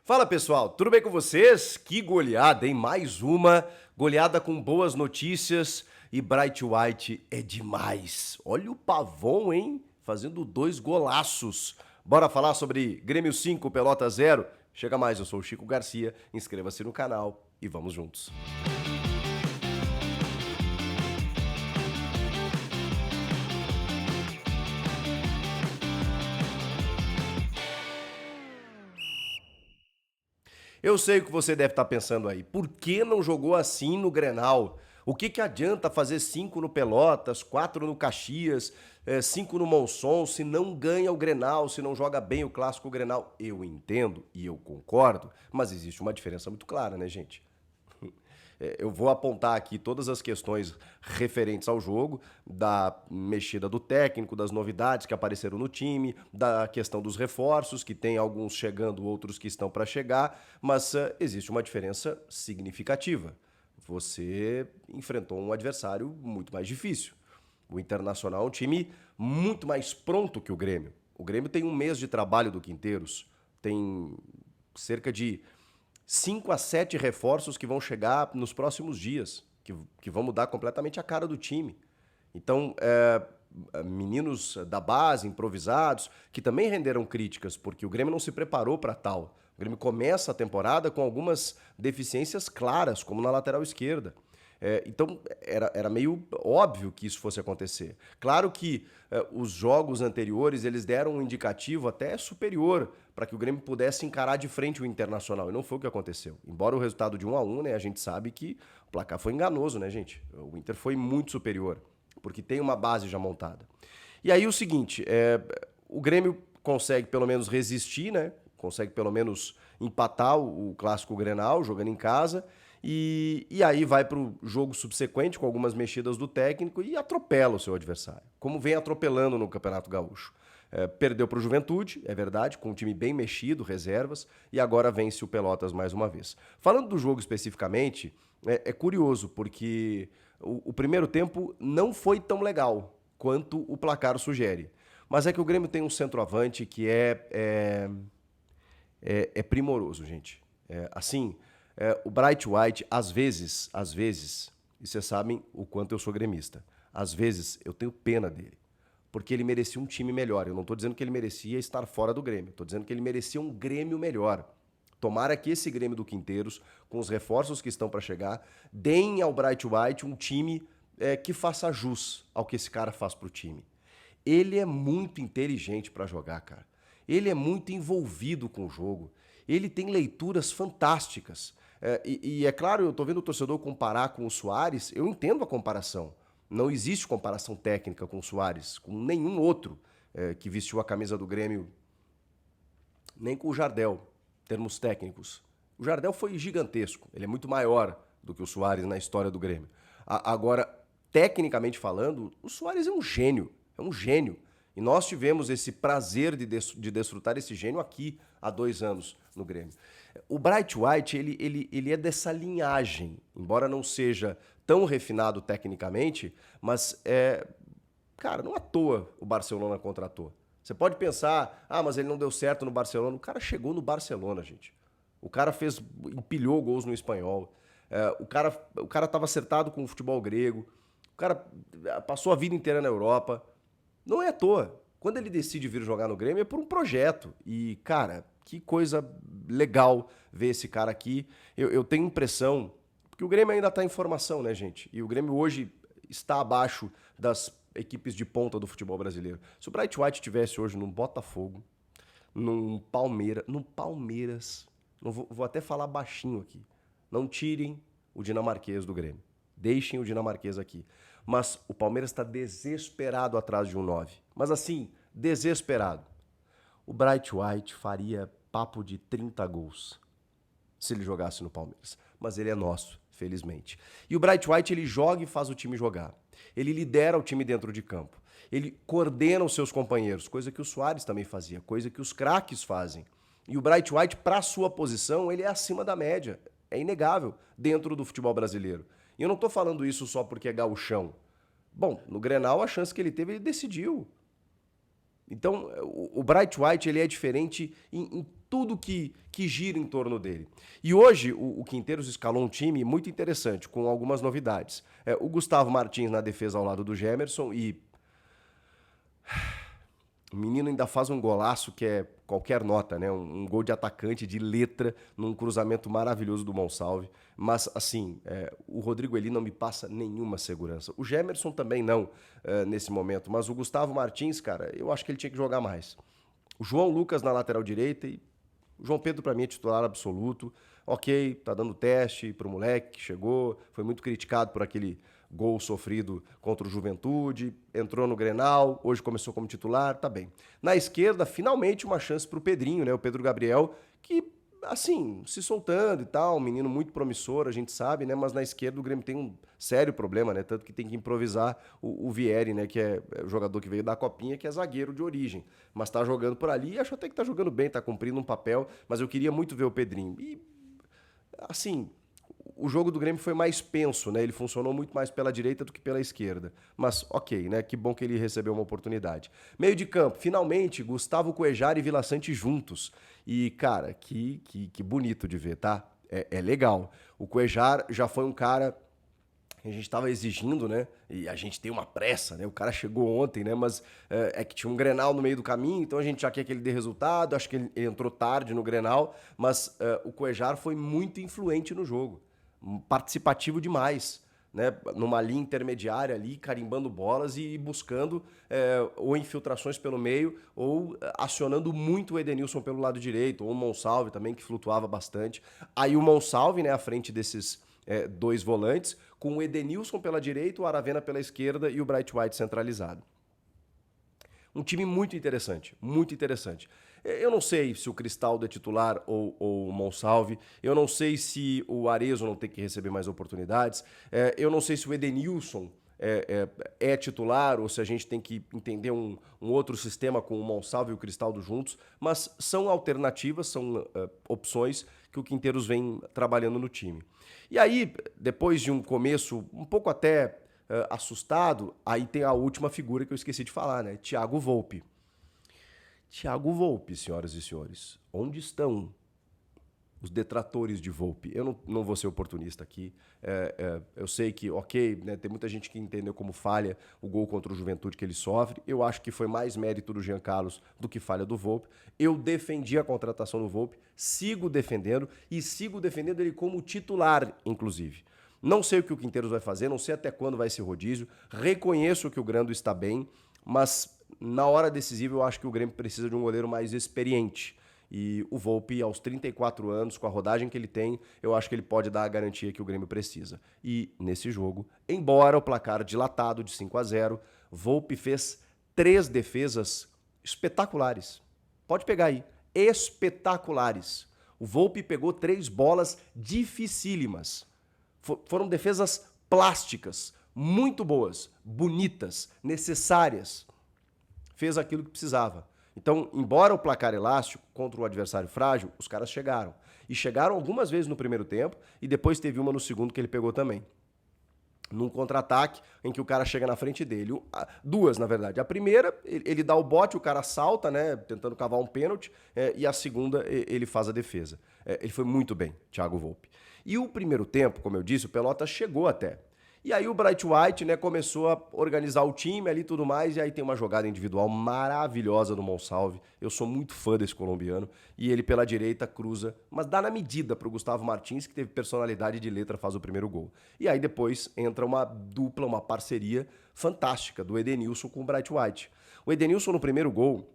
Fala pessoal, tudo bem com vocês? Que goleada, hein? Mais uma goleada com boas notícias e Bright White é demais. Olha o Pavon, hein? Fazendo 2 golaços. Bora falar sobre Grêmio 5, Pelota 0? Chega mais, eu sou o Chico Garcia, inscreva-se no canal e vamos juntos. Eu sei o que você deve estar pensando aí. Por que não jogou assim no Grenal? O que adianta fazer 5 no Pelotas, 4 no Caxias, 5 no Monson, se não ganha o Grenal, se não joga bem o clássico Grenal? Eu entendo e eu concordo, mas existe uma diferença muito clara, né, gente? Eu vou apontar aqui todas as questões referentes ao jogo, da mexida do técnico, das novidades que apareceram no time, da questão dos reforços, que tem alguns chegando, outros que estão para chegar, mas existe uma diferença significativa. Você enfrentou um adversário muito mais difícil. O Internacional é um time muito mais pronto que o Grêmio. O Grêmio tem um mês de trabalho do Quinteiros, tem cerca de 5 a 7 reforços que vão chegar nos próximos dias, que vão mudar completamente a cara do time. Então, meninos da base, improvisados, que também renderam críticas, porque o Grêmio não se preparou para tal. O Grêmio começa a temporada com algumas deficiências claras, como na lateral esquerda. Então, era meio óbvio que isso fosse acontecer. Claro que os jogos anteriores, eles deram um indicativo até superior para que o Grêmio pudesse encarar de frente o Internacional. E não foi o que aconteceu. Embora o resultado de 1-1, né, a gente sabe que o placar foi enganoso, né, gente? O Inter foi muito superior, porque tem uma base já montada. E aí o seguinte, o Grêmio consegue pelo menos resistir, né? Consegue pelo menos empatar o clássico Grenal, jogando em casa. E aí vai para o jogo subsequente com algumas mexidas do técnico e atropela o seu adversário, como vem atropelando no Campeonato Gaúcho. Perdeu para o Juventude, é verdade, com um time bem mexido, reservas, e agora vence o Pelotas mais uma vez. Falando do jogo especificamente, é curioso, porque o primeiro tempo não foi tão legal quanto o placar sugere. Mas é que o Grêmio tem um centroavante que é primoroso, gente. O Bright White, às vezes, e vocês sabem o quanto eu sou gremista, às vezes eu tenho pena dele, porque ele merecia um time melhor. Eu não estou dizendo que ele merecia estar fora do Grêmio, estou dizendo que ele merecia um Grêmio melhor. Tomara que esse Grêmio do Quinteiros, com os reforços que estão para chegar, deem ao Bright White um time que faça jus ao que esse cara faz pro time. Ele é muito inteligente para jogar, cara. Ele é muito envolvido com o jogo. Ele tem leituras fantásticas. E é claro, eu estou vendo o torcedor comparar com o Suárez, eu entendo a comparação. Não existe comparação técnica com o Suárez, com nenhum outro que vestiu a camisa do Grêmio, nem com o Jardel, em termos técnicos. O Jardel foi gigantesco, ele é muito maior do que o Suárez na história do Grêmio. Agora, tecnicamente falando, o Suárez é um gênio, é um gênio. E nós tivemos esse prazer de desfrutar esse gênio aqui há 2 anos no Grêmio. O Bright White, ele é dessa linhagem, embora não seja tão refinado tecnicamente, mas cara, não à toa o Barcelona contratou. Você pode pensar, mas ele não deu certo no Barcelona. O cara chegou no Barcelona, gente. O cara empilhou gols no Espanhol. O cara estava acertado com o futebol grego. O cara passou a vida inteira na Europa. Não é à toa. Quando ele decide vir jogar no Grêmio é por um projeto. E, cara, que coisa legal ver esse cara aqui. Eu tenho impressão que o Grêmio ainda está em formação, né, gente? E o Grêmio hoje está abaixo das equipes de ponta do futebol brasileiro. Se o Bright White estivesse hoje num Botafogo, num Palmeiras, vou até falar baixinho aqui, não tirem o dinamarquês do Grêmio. Deixem o dinamarquês aqui. Mas o Palmeiras está desesperado atrás de um 9. Mas assim, desesperado. O Bright White faria papo de 30 gols se ele jogasse no Palmeiras. Mas ele é nosso, felizmente. E o Bright White, ele joga e faz o time jogar. Ele lidera o time dentro de campo. Ele coordena os seus companheiros, coisa que o Suárez também fazia, coisa que os craques fazem. E o Bright White, para a sua posição, ele é acima da média. É inegável dentro do futebol brasileiro. E eu não estou falando isso só porque é gauchão. Bom, no Grenal, a chance que ele teve, ele decidiu. Então, o Bright White ele é diferente em tudo que gira em torno dele. E hoje, o Quinteiros escalou um time muito interessante, com algumas novidades. O Gustavo Martins na defesa ao lado do Gemerson e o menino ainda faz um golaço que é qualquer nota, né? Um gol de atacante, de letra, num cruzamento maravilhoso do Monsalve. Mas, assim, o Rodrigo Eli não me passa nenhuma segurança. O Gemerson também não, nesse momento. Mas o Gustavo Martins, cara, eu acho que ele tinha que jogar mais. O João Lucas na lateral direita e o João Pedro, para mim, é titular absoluto. Ok, tá dando teste pro moleque que chegou, foi muito criticado por aquele gol sofrido contra o Juventude, entrou no Grenal, hoje começou como titular, tá bem. Na esquerda, finalmente uma chance pro Pedrinho, né? O Pedro Gabriel, que, assim, se soltando e tal, um menino muito promissor, a gente sabe, né? Mas na esquerda o Grêmio tem um sério problema, né? Tanto que tem que improvisar o Vieri, né? Que é o jogador que veio da Copinha, que é zagueiro de origem. Mas tá jogando por ali e acho até que tá jogando bem, tá cumprindo um papel, mas eu queria muito ver o Pedrinho. E, assim, o jogo do Grêmio foi mais penso, né? Ele funcionou muito mais pela direita do que pela esquerda. Mas ok, né? Que bom que ele recebeu uma oportunidade. Meio de campo, finalmente, Gustavo Cuejar e Vila Sante juntos. E, cara, que bonito de ver, tá? É legal. O Cuejar já foi um cara que a gente estava exigindo, né? E a gente tem uma pressa, né? O cara chegou ontem, né? Mas que tinha um Grenal no meio do caminho, então a gente já quer que ele dê resultado. Acho que ele entrou tarde no Grenal, mas o Cuejar foi muito influente no jogo. Participativo demais, né? Numa linha intermediária ali, carimbando bolas e buscando ou infiltrações pelo meio ou acionando muito o Edenilson pelo lado direito, ou o Monsalve também, que flutuava bastante. Aí o Monsalve, né, à frente desses dois volantes, com o Edenilson pela direita, o Aravena pela esquerda e o Bright White centralizado. Um time muito interessante, muito interessante. Eu não sei se o Cristaldo é titular ou o Monsalve. Eu não sei se o Arezzo não tem que receber mais oportunidades. Eu não sei se o Edenilson é titular ou se a gente tem que entender um outro sistema com o Monsalve e o Cristaldo juntos. Mas são alternativas, são opções que o Quinteiros vem trabalhando no time. E aí, depois de um começo um pouco até assustado, aí tem a última figura que eu esqueci de falar, né? Thiago Volpi. Thiago Volpi, senhoras e senhores. Onde estão os detratores de Volpi? Eu não vou ser oportunista aqui. Eu sei que, ok, né, tem muita gente que entendeu como falha o gol contra o Juventude que ele sofre. Eu acho que foi mais mérito do Jean Carlos do que falha do Volpi. Eu defendi a contratação do Volpi, sigo defendendo e sigo defendendo ele como titular, inclusive. Não sei o que o Quinteiros vai fazer, não sei até quando vai ser rodízio. Reconheço que o Grando está bem, mas na hora decisiva eu acho que o Grêmio precisa de um goleiro mais experiente. E o Volpi, aos 34 anos, com a rodagem que ele tem, eu acho que ele pode dar a garantia que o Grêmio precisa. E nesse jogo, embora o placar dilatado de 5-0, Volpi fez 3 defesas espetaculares. Pode pegar aí, espetaculares. O Volpi pegou 3 bolas dificílimas. Foram defesas plásticas, muito boas, bonitas, necessárias. Fez aquilo que precisava. Então, embora o placar elástico contra o adversário frágil, os caras chegaram. E chegaram algumas vezes no primeiro tempo e depois teve uma no segundo que ele pegou também. Num contra-ataque em que o cara chega na frente dele. 2, na verdade. A primeira, ele dá o bote, o cara salta, né, tentando cavar um pênalti, e a segunda, ele faz a defesa. Ele foi muito bem, Thiago Volpi. E o primeiro tempo, como eu disse, o Pelota chegou até. E aí o Bright White, né, começou a organizar o time ali e tudo mais, e aí tem uma jogada individual maravilhosa do Monsalve. Eu sou muito fã desse colombiano. E ele pela direita cruza, mas dá na medida pro Gustavo Martins, que teve personalidade de letra, faz o primeiro gol. E aí depois entra uma dupla, uma parceria fantástica do Edenilson com o Bright White. O Edenilson no primeiro gol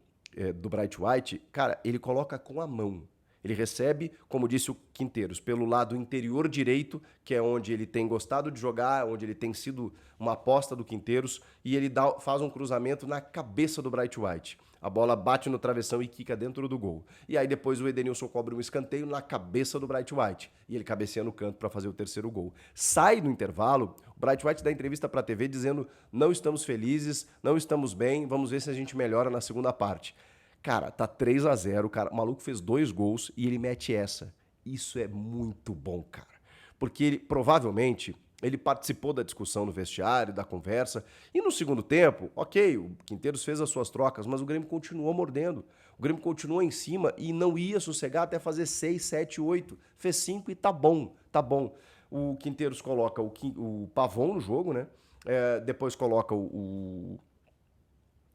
do Bright White, cara, ele coloca com a mão. Ele recebe, como disse o Quinteiros, pelo lado interior direito, que é onde ele tem gostado de jogar, onde ele tem sido uma aposta do Quinteiros, e ele faz um cruzamento na cabeça do Bright White. A bola bate no travessão e quica dentro do gol. E aí depois o Edenilson cobra um escanteio na cabeça do Bright White. E ele cabeceia no canto para fazer o terceiro gol. Sai no intervalo, o Bright White dá entrevista para a TV dizendo: não estamos felizes, não estamos bem, vamos ver se a gente melhora na segunda parte. Cara, tá 3-0, cara, o maluco fez 2 gols e ele mete essa. Isso é muito bom, cara. Porque ele, provavelmente, ele participou da discussão no vestiário, da conversa. E no segundo tempo, ok, o Quinteiros fez as suas trocas, mas o Grêmio continuou mordendo. O Grêmio continuou em cima e não ia sossegar até fazer 6, 7, 8. Fez 5 e tá bom, tá bom. O Quinteiros coloca o Pavon no jogo, né? Depois coloca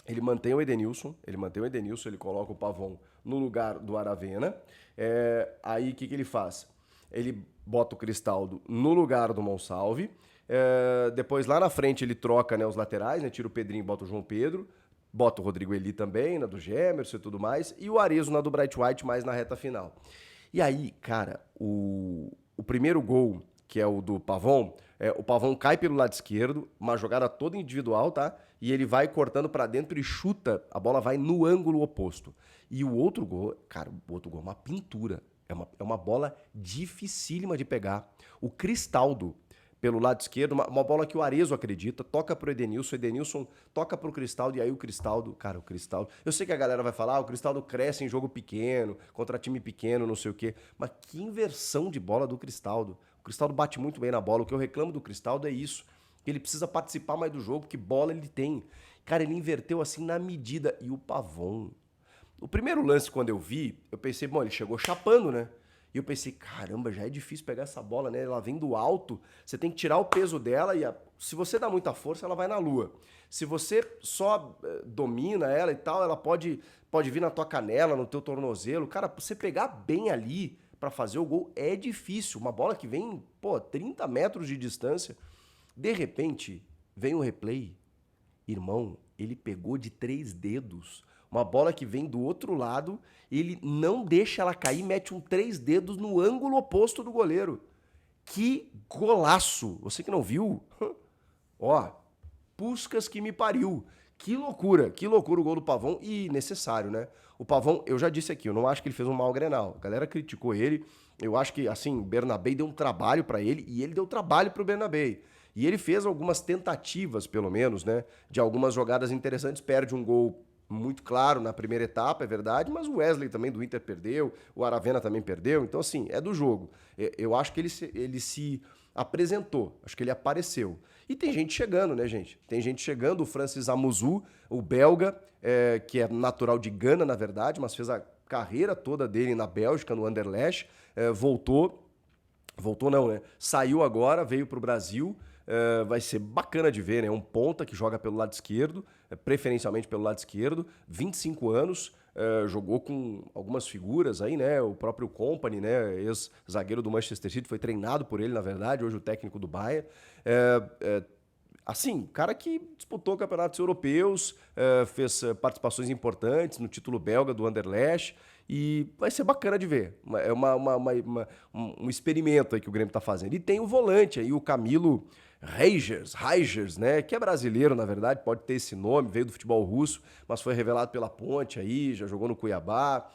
ele mantém o Edenilson, ele coloca o Pavon no lugar do Aravena. Aí o que ele faz? Ele bota o Cristaldo no lugar do Monsalve. Depois lá na frente ele troca, né, os laterais, né, tira o Pedrinho e bota o João Pedro. Bota o Rodrigo Eli também, na do Gemerson e tudo mais. E o Arezzo na do Bright White, mais na reta final. E aí, cara, o primeiro gol, que é o do Pavon, o Pavon cai pelo lado esquerdo, uma jogada toda individual, tá? E ele vai cortando pra dentro e chuta, a bola vai no ângulo oposto. E o outro gol, cara, o outro gol é uma pintura. É uma bola dificílima de pegar. O Cristaldo, pelo lado esquerdo, uma bola que o Arezzo acredita, toca pro Edenilson, o Edenilson toca pro Cristaldo, e aí o Cristaldo, cara, o Cristaldo... Eu sei que a galera vai falar, o Cristaldo cresce em jogo pequeno, contra time pequeno, não sei o quê, mas que inversão de bola do Cristaldo. O Cristaldo bate muito bem na bola, o que eu reclamo do Cristaldo é isso, ele precisa participar mais do jogo, que bola ele tem. Cara, ele inverteu assim na medida, e o Pavon... O primeiro lance, quando eu vi, eu pensei, bom, ele chegou chapando, né? E eu pensei, caramba, já é difícil pegar essa bola, né? Ela vem do alto, você tem que tirar o peso dela e se você dá muita força, ela vai na lua. Se você só domina ela e tal, ela pode vir na tua canela, no teu tornozelo. Cara, pra você pegar bem ali pra fazer o gol é difícil. Uma bola que vem, 30 metros de distância. De repente, vem o replay. Irmão, ele pegou de 3 dedos. Uma bola que vem do outro lado, ele não deixa ela cair, mete 3 dedos no ângulo oposto do goleiro. Que golaço! Você que não viu? Ó, Puscas que me pariu. Que loucura o gol do Pavon e necessário, né? O Pavon, eu já disse aqui, eu não acho que ele fez um mau Grenal. A galera criticou ele. Eu acho que, assim, Bernabé deu um trabalho pra ele e ele deu trabalho pro Bernabé. E ele fez algumas tentativas, pelo menos, né? De algumas jogadas interessantes. Perde um gol muito claro na primeira etapa, é verdade, mas o Wesley também do Inter perdeu, o Aravena também perdeu, então assim, é do jogo. Eu acho que ele se apresentou, acho que ele apareceu. E tem gente chegando, né, gente? Tem gente chegando, o Francis Amuzu, o belga, que é natural de Gana, na verdade, mas fez a carreira toda dele na Bélgica, no Anderlecht, voltou não, né? Saiu agora, veio pro Brasil, vai ser bacana de ver, né? Um ponta que joga pelo lado esquerdo, preferencialmente pelo lado esquerdo, 25 anos, jogou com algumas figuras aí, né? O próprio Kompany, né? Ex-zagueiro do Manchester City, foi treinado por ele, na verdade, hoje o técnico do Bayern. Assim, cara que disputou campeonatos europeus, fez participações importantes no título belga do Anderlecht, e vai ser bacana de ver. É um experimento aí que o Grêmio está fazendo. E tem o volante aí, o Camilo Reigers, né? Que é brasileiro, na verdade, pode ter esse nome, veio do futebol russo, mas foi revelado pela Ponte aí, já jogou no Cuiabá,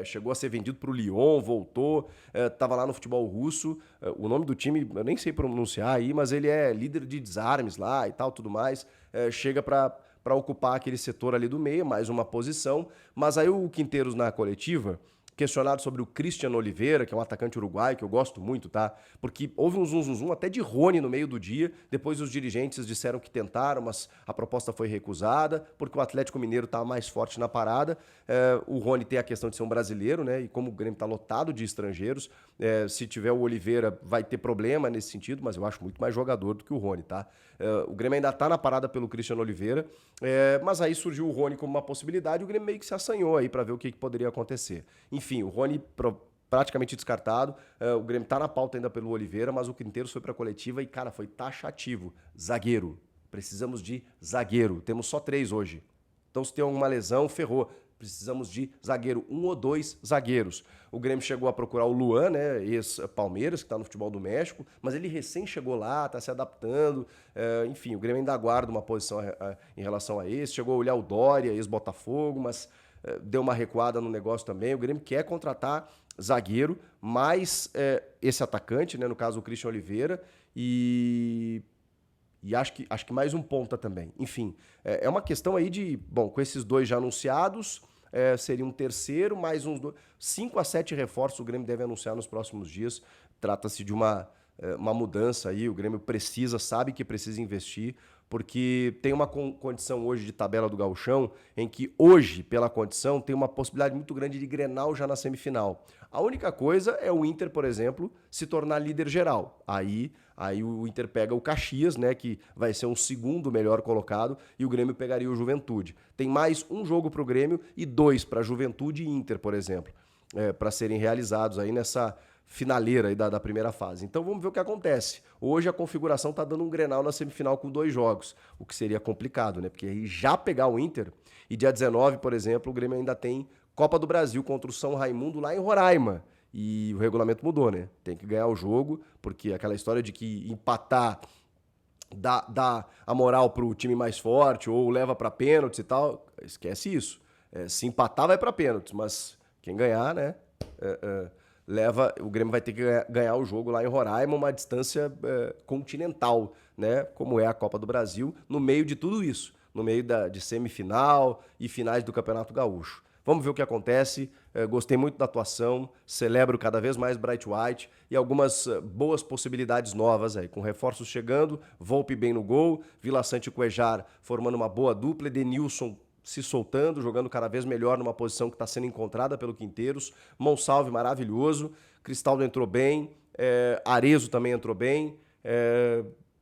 chegou a ser vendido para o Lyon, voltou, estava lá no futebol russo. O nome do time, eu nem sei pronunciar aí, mas ele é líder de desarmes lá e tal, tudo mais. Chega para ocupar aquele setor ali do meio, mais uma posição. Mas aí o Quinteiros na coletiva, questionado sobre o Christian Oliveira, que é um atacante uruguaio, que eu gosto muito, tá? Porque houve um zum até de Rony no meio do dia, depois os dirigentes disseram que tentaram, mas a proposta foi recusada, porque o Atlético Mineiro tá mais forte na parada. O Rony tem a questão de ser um brasileiro, né? E como o Grêmio tá lotado de estrangeiros, se tiver o Oliveira vai ter problema nesse sentido, mas eu acho muito mais jogador do que o Rony, tá? O Grêmio ainda tá na parada pelo Christian Oliveira, mas aí surgiu o Rony como uma possibilidade, o Grêmio meio que se assanhou aí para ver o que poderia acontecer. Enfim, o Rony praticamente descartado, o Grêmio tá na pauta ainda pelo Oliveira, mas o Quinteiros foi pra coletiva e, cara, foi taxativo. Zagueiro. Precisamos de zagueiro. Temos só 3 hoje. Então, se tem alguma lesão, ferrou. Precisamos de zagueiro, 1 ou 2 zagueiros. O Grêmio chegou a procurar o Luan, né, ex-Palmeiras, que está no futebol do México, mas ele recém chegou lá, está se adaptando. Enfim, o Grêmio ainda aguarda uma posição em relação a esse. Chegou a olhar o Dória, ex-Botafogo, mas deu uma recuada no negócio também. O Grêmio quer contratar zagueiro, mais esse atacante, né, no caso o Christian Oliveira, e acho que mais um ponta também. Enfim, é uma questão aí de... Bom, com esses 2 já anunciados, seria um terceiro, mais uns 5 a 7 reforços o Grêmio deve anunciar nos próximos dias. Trata-se de uma uma mudança aí, o Grêmio precisa, sabe que precisa investir, porque tem uma condição hoje de tabela do Gauchão em que hoje, pela condição, tem uma possibilidade muito grande de Grenal já na semifinal. A única coisa é o Inter, por exemplo, se tornar líder geral. Aí o Inter pega o Caxias, né, que vai ser um segundo melhor colocado, e o Grêmio pegaria o Juventude. Tem mais um jogo para o Grêmio e 2 para Juventude e Inter, por exemplo, para serem realizados aí nessa finaleira aí da primeira fase. Então vamos ver o que acontece. Hoje a configuração está dando um Grenal na semifinal com 2 jogos, o que seria complicado, né? Porque aí já pegar o Inter, e dia 19, por exemplo, o Grêmio ainda tem Copa do Brasil contra o São Raimundo lá em Roraima. E o regulamento mudou, né? Tem que ganhar o jogo, porque aquela história de que empatar dá a moral pro time mais forte ou leva para pênaltis e tal, esquece isso. Se empatar vai para pênaltis, mas quem ganhar, né? O Grêmio vai ter que ganhar o jogo lá em Roraima, uma distância continental, né? Como é a Copa do Brasil, no meio de tudo isso, no meio de semifinal e finais do Campeonato Gaúcho. Vamos ver o que acontece. Gostei muito da atuação, celebro cada vez mais Bright White e algumas boas possibilidades novas aí, com reforços chegando, Volpe bem no gol, Vila Sante e Cuejar formando uma boa dupla, Edenilson se soltando, jogando cada vez melhor numa posição que está sendo encontrada pelo Quinteiros, Monsalve maravilhoso, Cristaldo entrou bem, Arezo também entrou bem,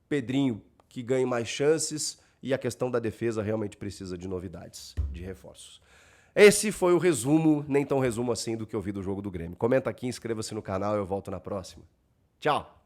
Pedrinho que ganha mais chances e a questão da defesa realmente precisa de novidades, de reforços. Esse foi o resumo, nem tão resumo assim, do que eu vi do jogo do Grêmio. Comenta aqui, inscreva-se no canal, eu volto na próxima. Tchau!